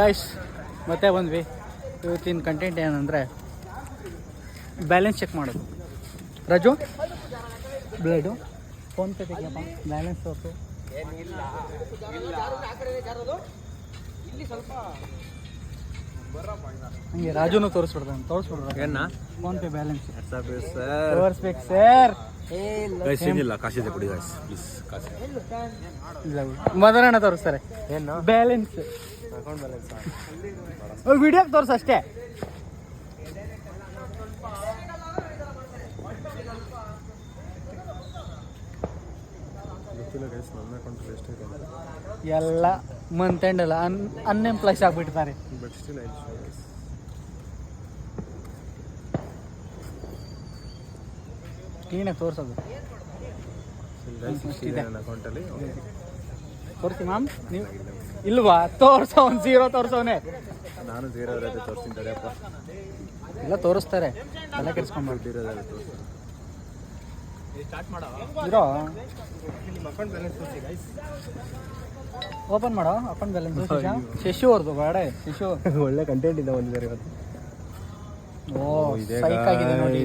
Guys ಮತ್ತೆ ಬಂದ್ವಿ. ಇವತ್ತಿನ ಕಂಟೆಂಟ್ ಏನಂದರೆ ಬ್ಯಾಲೆನ್ಸ್ ಚೆಕ್ ಮಾಡೋದು. ರಾಜು ಬ್ಲೇಡು ಫೋನ್ಪೇ ತೆಗಿಯಪ್ಪ, ಬ್ಯಾಲೆನ್ಸ್ ತೋರಿಸು. ಹಂಗೆ ರಾಜುನು ತೋರಿಸ್ಬಿಡ್ದ ಏನ ಫೋನ್ಪೇ ಬ್ಯಾಲೆನ್ಸ್ ಸರ್ ತೋರಿಸ್ಬೇಕು ಸರ್. ಏನಿಲ್ಲ, ಕಾಸಿದೆ ಕೊಡಿ ಗಾಯ್ಸ್ ಪ್ಲೀಸ್. ಕಾಸು ಮದರಣ್ಣ ತೋರಿಸ್ತಾರೆ ಏನು ಬ್ಯಾಲೆನ್ಸ್, ಅಕೌಂಟ್ ಬ್ಯಾಲೆನ್ಸ್ ವಿಡಿಯೋಗೆ ತೋರಿಸು ಅಷ್ಟೇ. ಗೊತ್ತಿಲ್ಲ ಗೈಸ್, ನನ್ನ ಅಕೌಂಟಲ್ಲಿ ಎಷ್ಟಿದೆ ಅಂತ. ಎಲ್ಲ ಮಂತ್ ಎಂಡ್ ಅಲ್ಲ, ಅನ್ಎಂಪ್ಲಾಯ್ಸ್ ಆಗಿಬಿಡ್ತಾರೆ. But still I show guys. ಕ್ಲೀನಾಗಿ ತೋರಿಸೋದು ನನ್ನ ಅಕೌಂಟಲ್ಲಿ ತೋರಿಸಿ ಮ್ಯಾಮ್. ನೀವು ಇಲ್ವಾ? ತೋರಿಸೋ, ಒಂದು 0 ತೋರಿಸೋನೆ. ನಾನು 0 ಇರೋದೇ ತೋರಿಸ್ತೀನಿ ತಡೆಯಪ್ಪ. ಎಲ್ಲ ತೋರಿಸ್ತಾರೆ, ತಲೆ ಕೆಡಿಸ್ಕೊಂಡ್ಬಿಟ್ಟು. ಇರೋದೇ ತೋರಿಸ್ತೀನಿ. ಇರೋ ನಿಮ್ಮ ಅಕೌಂಟ್ ಬ್ಯಾಲೆನ್ಸ್ ತೋರಿಸಿ ಗೈಸ್. ಓಪನ್ ಮಾಡೋ ಅಕೌಂಟ್ ಬ್ಯಾಲೆನ್ಸ್. ಶಶಿ ಅವ್ರದ್ದು ಬೇಡ, ಶಶಿ ಒಳ್ಳೆ ಕಂಟೆಂಟ್ ಇಂದ ಬಂದಿದ್ದಾರೆ ಇವತ್ತು. ಓ ಸೈಕ್ ಆಗಿದೆ ನೋಡಿ.